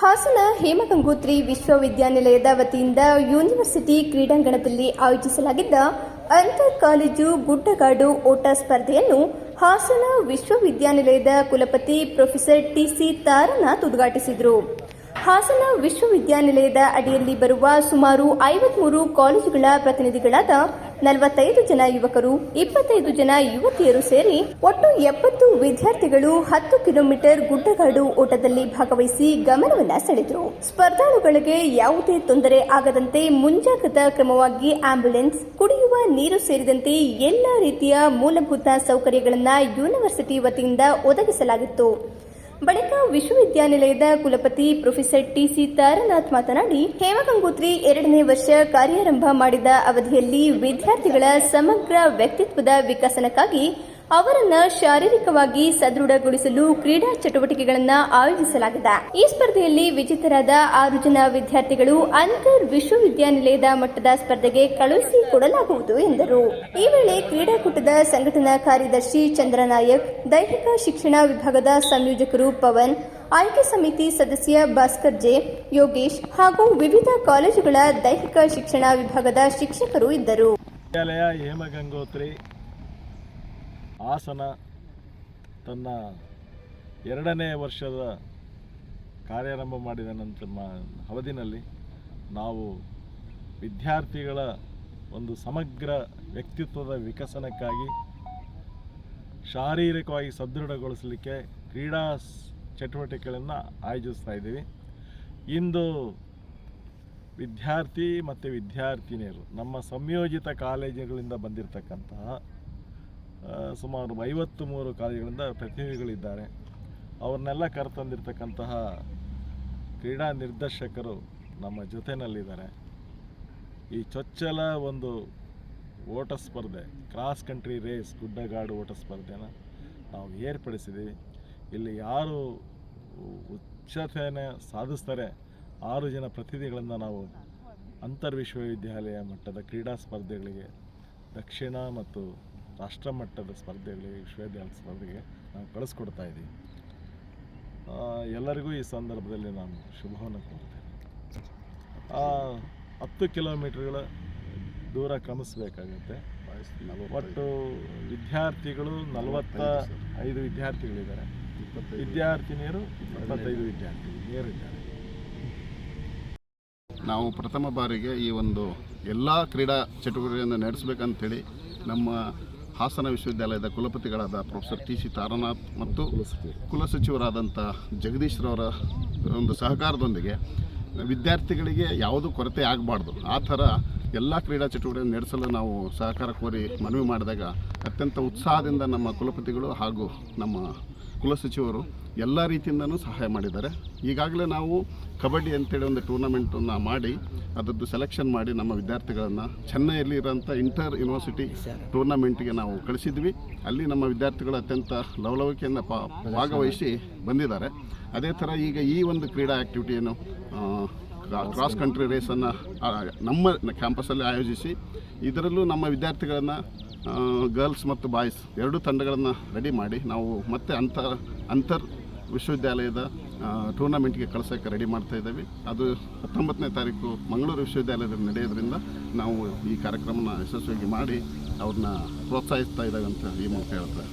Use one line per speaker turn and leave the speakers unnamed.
ಹಾಸನ ಹೇಮಗಂಗೋತ್ರಿ ವಿಶ್ವವಿದ್ಯಾನಿಲಯದ ವತಿಯಿಂದ ಯೂನಿವರ್ಸಿಟಿ ಕ್ರೀಡಾಂಗಣದಲ್ಲಿ ಆಯೋಜಿಸಲಾಗಿದ್ದ ಅಂತರ್ ಕಾಲೇಜು ಗುಡ್ಡಗಾಡು ಓಟ ಸ್ಪರ್ಧೆಯನ್ನು ಹಾಸನ ವಿಶ್ವವಿದ್ಯಾನಿಲಯದ ಕುಲಪತಿ ಪ್ರೊಫೆಸರ್ ಟಿ.ಸಿ. ತಾರನಾಥ್ ಉದ್ಘಾಟಿಸಿದರು. ಹಾಸನ ವಿಶ್ವವಿದ್ಯಾನಿಲಯದ ಅಡಿಯಲ್ಲಿ ಬರುವ ಸುಮಾರು 53 ಕಾಲೇಜುಗಳ ಪ್ರತಿನಿಧಿಗಳಾದ 45 ಜನ ಯುವಕರು, 25 ಜನ ಯುವತಿಯರು ಸೇರಿ ಒಟ್ಟು 70 ವಿದ್ಯಾರ್ಥಿಗಳು 10 ಕಿಲೋಮೀಟರ್ ಗುಡ್ಡಗಾಡು ಓಟದಲ್ಲಿ ಭಾಗವಹಿಸಿ ಗಮನವನ್ನು ಸೆಳೆದರು. ಸ್ಪರ್ಧಾಳುಗಳಿಗೆ ಯಾವುದೇ ತೊಂದರೆ ಆಗದಂತೆ ಮುಂಜಾಗ್ರತಾ ಕ್ರಮವಾಗಿ ಆಂಬ್ಯುಲೆನ್ಸ್, ಕುಡಿಯುವ ನೀರು ಸೇರಿದಂತೆ ಎಲ್ಲಾ ರೀತಿಯ ಮೂಲಭೂತ ಸೌಕರ್ಯಗಳನ್ನು ಯೂನಿವರ್ಸಿಟಿ ವತಿಯಿಂದ ಒದಗಿಸಲಾಗಿತ್ತು. ಬಳಿಕ ವಿಶ್ವವಿದ್ಯಾನಿಲಯದ ಕುಲಪತಿ ಪ್ರೊಫೆಸರ್ ಟಿ.ಸಿ. ತಾರನಾಥ್ ಮಾತನಾಡಿ, ಹೇಮಗಂಗೋತ್ರಿ 2ನೇ ವರ್ಷ ಕಾರ್ಯಾರಂಭ ಮಾಡಿದ ಅವಧಿಯಲ್ಲಿ ವಿದ್ಯಾರ್ಥಿಗಳ ಸಮಗ್ರ ವ್ಯಕ್ತಿತ್ವದ ವಿಕಸನಕ್ಕಾಗಿ ಅವರನ್ನು ಶಾರೀರಿಕವಾಗಿ ಸದೃಢಗೊಳಿಸಲು ಕ್ರೀಡಾ ಚಟುವಟಿಕೆಗಳನ್ನು ಆಯೋಜಿಸಲಾಗಿದೆ. ಈ ಸ್ಪರ್ಧೆಯಲ್ಲಿ ವಿಜೇತರಾದ 6 ಜನ ವಿದ್ಯಾರ್ಥಿಗಳು ಅಂತರ್ ವಿಶ್ವವಿದ್ಯಾನಿಲಯದ ಮಟ್ಟದ ಸ್ಪರ್ಧೆಗೆ ಕಳುಹಿಸಿಕೊಡಲಾಗುವುದು ಎಂದರು. ಈ ವೇಳೆ ಕ್ರೀಡಾಕೂಟದ ಸಂಘಟನಾ ಕಾರ್ಯದರ್ಶಿ ಚಂದ್ರನಾಯಕ್, ದೈಹಿಕ ಶಿಕ್ಷಣ ವಿಭಾಗದ ಸಂಯೋಜಕರು ಪವನ್, ಆಯ್ಕೆ ಸಮಿತಿ ಸದಸ್ಯ ಭಾಸ್ಕರ್ ಜೆ, ಯೋಗೇಶ್ ಹಾಗೂ ವಿವಿಧ ಕಾಲೇಜುಗಳ ದೈಹಿಕ ಶಿಕ್ಷಣ ವಿಭಾಗದ ಶಿಕ್ಷಕರು ಇದ್ದರು.
ಹೇಮಗಂಗೋತ್ರಿ ಹಾಸನ ತನ್ನ 2ನೇ ವರ್ಷದ ಕಾರ್ಯಾರಂಭ ಮಾಡಿದ ನಂತರ ಅವಧಿನಲ್ಲಿ ನಾವು ವಿದ್ಯಾರ್ಥಿಗಳ ಒಂದು ಸಮಗ್ರ ವ್ಯಕ್ತಿತ್ವದ ವಿಕಸನಕ್ಕಾಗಿ ಶಾರೀರಿಕವಾಗಿ ಸದೃಢಗೊಳಿಸಲಿಕ್ಕೆ ಕ್ರೀಡಾ ಚಟುವಟಿಕೆಗಳನ್ನು ಆಯೋಜಿಸ್ತಾ ಇದ್ದೀವಿ. ಇಂದು ವಿದ್ಯಾರ್ಥಿ ಮತ್ತು ವಿದ್ಯಾರ್ಥಿನಿಯರು ನಮ್ಮ ಸಂಯೋಜಿತ ಕಾಲೇಜುಗಳಿಂದ ಬಂದಿರತಕ್ಕಂತಹ ಸುಮಾರು 53 ಕಾಲೇಜುಗಳಿಂದ ಪ್ರತಿನಿಧಿಗಳಿದ್ದಾರೆ. ಅವ್ರನ್ನೆಲ್ಲ ಕರೆತಂದಿರತಕ್ಕಂತಹ ಕ್ರೀಡಾ ನಿರ್ದೇಶಕರು ನಮ್ಮ ಜೊತೆಯಲ್ಲಿದ್ದಾರೆ. ಈ ಚೊಚ್ಚಲ ಒಂದು ಓಟ ಸ್ಪರ್ಧೆ, ಕ್ರಾಸ್ ಕಂಟ್ರಿ ರೇಸ್, ಗುಡ್ಡಗಾಡು ಓಟ ಸ್ಪರ್ಧೆನ ನಾವು ಏರ್ಪಡಿಸಿದ್ದೀವಿ. ಇಲ್ಲಿ ಯಾರು ಉಚ್ಚತೆಯನ್ನು ಸಾಧಿಸ್ತಾರೆ 6 ಜನ ಪ್ರತಿನಿಧಿಗಳನ್ನು ನಾವು ಅಂತರ್ ವಿಶ್ವವಿದ್ಯಾಲಯ ಮಟ್ಟದ ಕ್ರೀಡಾ ಸ್ಪರ್ಧೆಗಳಿಗೆ, ದಕ್ಷಿಣ ಮತ್ತು ರಾಷ್ಟ್ರ ಮಟ್ಟದ ಸ್ಪರ್ಧೆಗಳಿಗೆ, ವಿಶ್ವವಿದ್ಯಾಲಯ ಸ್ಪರ್ಧೆಗೆ ನಾವು ಕಳಿಸ್ಕೊಡ್ತಾ ಇದ್ದೀವಿ. ಎಲ್ಲರಿಗೂ ಈ ಸಂದರ್ಭದಲ್ಲಿ ನಾನು ಶುಭವನ್ನು ಕೋರ್ತೇನೆ. 10 ಕಿಲೋಮೀಟರ್ಗಳ ದೂರ ಕ್ರಮಿಸಬೇಕಾಗುತ್ತೆ. ಒಟ್ಟು ವಿದ್ಯಾರ್ಥಿಗಳು 45 ವಿದ್ಯಾರ್ಥಿಗಳಿದ್ದಾರೆ, ವಿದ್ಯಾರ್ಥಿನಿಯರು 25 ವಿದ್ಯಾರ್ಥಿನಿಯರಿದ್ದಾರೆ.
ನಾವು ಪ್ರಥಮ ಬಾರಿಗೆ ಈ ಒಂದು ಎಲ್ಲ ಕ್ರೀಡಾ ಚಟುವಟಿಕೆಯನ್ನು ನಡೆಸಬೇಕಂತೇಳಿ ನಮ್ಮ ಹಾಸನ ವಿಶ್ವವಿದ್ಯಾಲಯದ ಕುಲಪತಿಗಳಾದ ಪ್ರೊಫೆಸರ್ ಟಿ.ಸಿ. ತಾರನಾಥ್ ಮತ್ತು ಕುಲಸಚಿವರಾದಂಥ ಜಗದೀಶ್ರವರ ಒಂದು ಸಹಕಾರದೊಂದಿಗೆ ವಿದ್ಯಾರ್ಥಿಗಳಿಗೆ ಯಾವುದೂ ಕೊರತೆ ಆಗಬಾರ್ದು, ಆ ಥರ ಎಲ್ಲ ಕ್ರೀಡಾ ಚಟುವಟಿಕೆ ನಡೆಸಲು ನಾವು ಸಹಕಾರ ಕೋರಿ ಮನವಿ ಮಾಡಿದಾಗ ಅತ್ಯಂತ ಉತ್ಸಾಹದಿಂದ ನಮ್ಮ ಕುಲಪತಿಗಳು ಹಾಗೂ ನಮ್ಮ ಕುಲಸಚಿವರು ಎಲ್ಲ ರೀತಿಯಿಂದನೂ ಸಹಾಯ ಮಾಡಿದ್ದಾರೆ. ಈಗಾಗಲೇ ನಾವು ಕಬಡ್ಡಿ ಅಂತೇಳಿ ಒಂದು ಟೂರ್ನಮೆಂಟನ್ನು ಮಾಡಿ ಅದರದ್ದು ಸೆಲೆಕ್ಷನ್ ಮಾಡಿ ನಮ್ಮ ವಿದ್ಯಾರ್ಥಿಗಳನ್ನು ಚೆನ್ನೈಯಲ್ಲಿ ಇರೋಂಥ ಇಂಟರ್ ಯೂನಿವರ್ಸಿಟಿ ಟೂರ್ನಮೆಂಟ್ಗೆ ನಾವು ಕಳಿಸಿದ್ವಿ. ಅಲ್ಲಿ ನಮ್ಮ ವಿದ್ಯಾರ್ಥಿಗಳು ಅತ್ಯಂತ ಲವಲವಿಕೆಯಿಂದ ಭಾಗವಹಿಸಿ ಬಂದಿದ್ದಾರೆ. ಅದೇ ಥರ ಈಗ ಈ ಒಂದು ಕ್ರೀಡಾ ಆ್ಯಕ್ಟಿವಿಟಿಯನ್ನು ಕ್ರಾಸ್ ಕಂಟ್ರಿ ರೇಸನ್ನು ನಮ್ಮ ಕ್ಯಾಂಪಸ್ಸಲ್ಲಿ ಆಯೋಜಿಸಿ ಇದರಲ್ಲೂ ನಮ್ಮ ವಿದ್ಯಾರ್ಥಿಗಳನ್ನು ಗರ್ಲ್ಸ್ ಮತ್ತು ಬಾಯ್ಸ್ 2 ತಂಡಗಳನ್ನು ರೆಡಿ ಮಾಡಿ ನಾವು ಮತ್ತೆ ಅಂತರ್ ವಿಶ್ವವಿದ್ಯಾಲಯದ ಟೂರ್ನಮೆಂಟ್ಗೆ ಕಳ್ಸೋಕ್ಕೆ ರೆಡಿ ಮಾಡ್ತಾ ಇದ್ದೀವಿ. ಅದು 19ನೇ ತಾರೀಕು ಮಂಗಳೂರು ವಿಶ್ವವಿದ್ಯಾಲಯದಲ್ಲಿ ನಡೆಯೋದ್ರಿಂದ ನಾವು ಈ ಕಾರ್ಯಕ್ರಮನ ಯಶಸ್ವಿಯಾಗಿ ಮಾಡಿ ಅವ್ರನ್ನ ಪ್ರೋತ್ಸಾಹಿಸ್ತಾ ಇದ್ದಾವೆ ಅಂತ ಈ ಮೂಲಕ ಹೇಳ್ತಾರೆ.